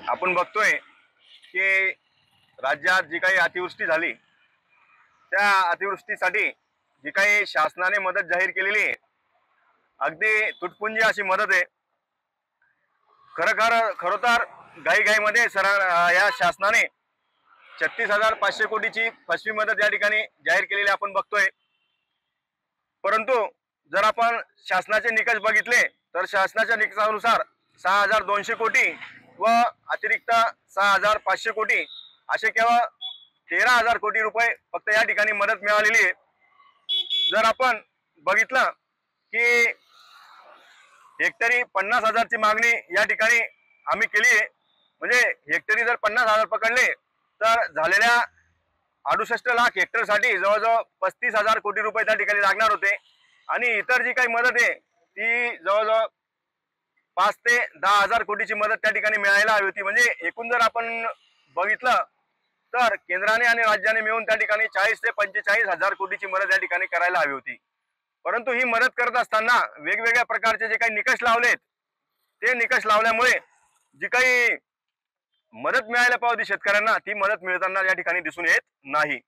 आपण बघतोय की राज्यात जी काही अतिवृष्टी झाली त्या अतिवृष्टीसाठी जी काही शासनाने मदत जाहीर केलेली आहे अगदी तुटपुंजी अशी मदत आहे। खरं तर घाईमध्ये या शासनाने 36,500 कोटीची फसवी मदत या ठिकाणी जाहीर केलेली आपण बघतोय। परंतु जर आपण शासनाचे निकष बघितले तर शासनाच्या निकषानुसार 6,200 कोटी व अतिरिक्त 6,500 कोटी असे केवळ 13,000 कोटी रुपये फक्त या ठिकाणी मदत मिळालेली आहे। जर आपण बघितलं की हेक्टरी 50,000 ची मागणी या ठिकाणी आम्ही केली आहे, म्हणजे हेक्टरी जर 50,000 पकडले तर झालेल्या 68 लाख हेक्टरसाठी जवळजवळ 35,000 कोटी रुपये त्या ठिकाणी लागणार होते आणि इतर जी काही मदत आहे ती जवळजवळ 5 ते 10,000 कोटीची मदत त्या ठिकाणी मिळायला हवी होती। म्हणजे एकूण जर आपण बघितलं तर केंद्राने आणि राज्याने मिळून त्या ठिकाणी 40 ते 45,000 कोटीची मदत या ठिकाणी करायला हवी होती। परंतु ही मदत करत असताना वेगवेगळ्या प्रकारचे जे काही निकष लावलेत ते निकष लावल्यामुळे जी काही मदत मिळायला पाहिजे शेतकऱ्यांना ती मदत मिळताना या ठिकाणी दिसून येत नाही।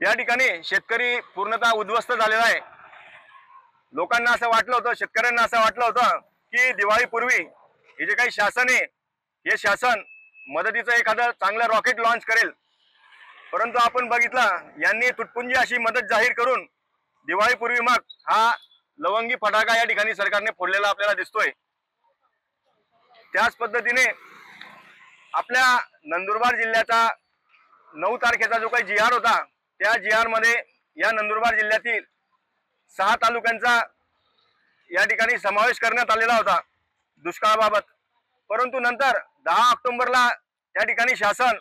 या ठिकाणी शेतकरी पूर्णतः उद्ध्वस्त झालेला आहे। लोकांना असं वाटलं होतं, शेतकऱ्यांना असं वाटलं होतं की दिवाळीपूर्वी हे जे काही शासन आहे हे शासन मदतीचं एखादं चांगलं रॉकेट लॉन्च करेल, परंतु आपण बघितलं यांनी तुटपुंजी अशी मदत जाहीर करून दिवाळीपूर्वी मग हा लवंगी फटाका या ठिकाणी सरकारने फोडलेला आपल्याला दिसतोय। त्याच पद्धतीने आपल्या नंदुरबार जिल्ह्याचा 9 तारखेचा जो काही GR होता त्या GR मध्ये या नंदुरबार जिल्ह्यातील 6 तालुक्यांचा या ठिकाणी समावेश करण्यात आलेला होता दुष्काळाबाबत। परंतु नंतर 10 ऑक्टोबरला त्या ठिकाणी शासन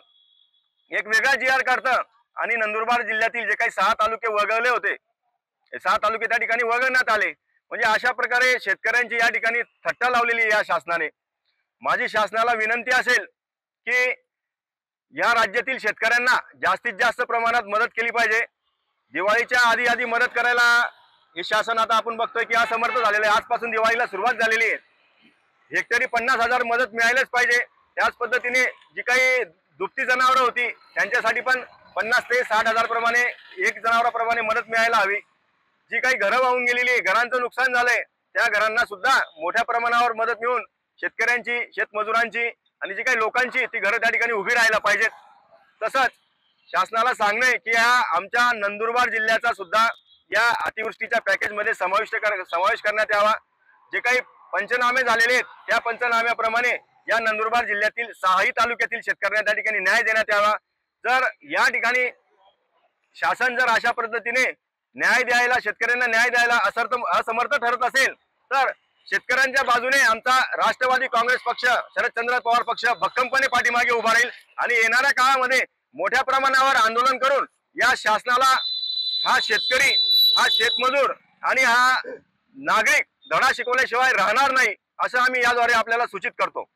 एक वेगळा GR काढतं आणि नंदुरबार जिल्ह्यातील जे काही 6 तालुके वगळले होते हे 6 तालुके त्या ठिकाणी वगळण्यात आले। म्हणजे अशा प्रकारे शेतकऱ्यांची या ठिकाणी थट्टा लावलेली या शासनाने। माझी शासनाला विनंती असेल की या राज्यातील शेतकऱ्यांना जास्तीत जास्त प्रमाणात मदत केली पाहिजे। दिवाळीच्या आधी मदत करायला हे शासन आता आपण बघतोय की असमर्थ झालेलं आहे। आजपासून दिवाळीला सुरुवात झालेली आहे, हेक्टरी 50,000 मदत मिळायलाच पाहिजे। त्याच पद्धतीने जी काही दुभती जनावरं होती त्यांच्यासाठी पण 50 ते 60,000 प्रमाणे एक जनावराप्रमाणे मदत मिळायला हवी। जी काही घरं वाहून गेलेली आहे, घरांचं नुकसान झालंय, त्या घरांना सुद्धा मोठ्या प्रमाणावर मदत मिळून शेतकऱ्यांची, शेतमजुरांची आणि जी काही लोकांची ती घरं त्या ठिकाणी उभी राहायला पाहिजेत। तसंच शासनाला सांगणे की या आमच्या नंदुरबार जिल्ह्याचा सुद्धा या अतिवृष्टीच्या पॅकेजमध्ये समावेश करण्यात यावा। जे काही पंचनामे झालेले आहेत त्या पंचनाम्याप्रमाणे या नंदुरबार जिल्ह्यातील 6 तालुक्यातील शेतकऱ्यांना त्या ठिकाणी न्याय देण्यात यावा। जर या ठिकाणी शासन जर अशा पद्धतीने न्याय द्यायला, शेतकऱ्यांना न्याय द्यायला असमर्थ ठरत असेल तर शेतकऱ्यांच्या बाजूने आमचा राष्ट्रवादी काँग्रेस पक्ष, शरदचंद्र पवार पक्ष भक्कमपणे पाठीमागे उभा राहील आणि येणाऱ्या काळामध्ये मोठ्या प्रमाणावर आंदोलन करून या शासनाला हा शेतकरी, हा शेतमजूर आणि हा नागरिक धडा शिकवल्याशिवाय राहणार नाही असं आम्ही याद्वारे आपल्याला सूचित करतो।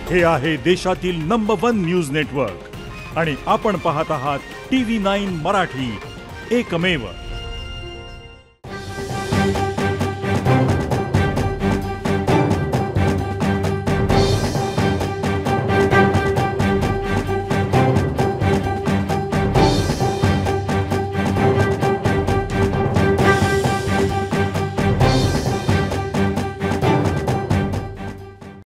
हे आहे देशातील नंबर 1 न्यूज नेटवर्क आणि आपण पाहत आहात TV9 मराठी, एकमेव।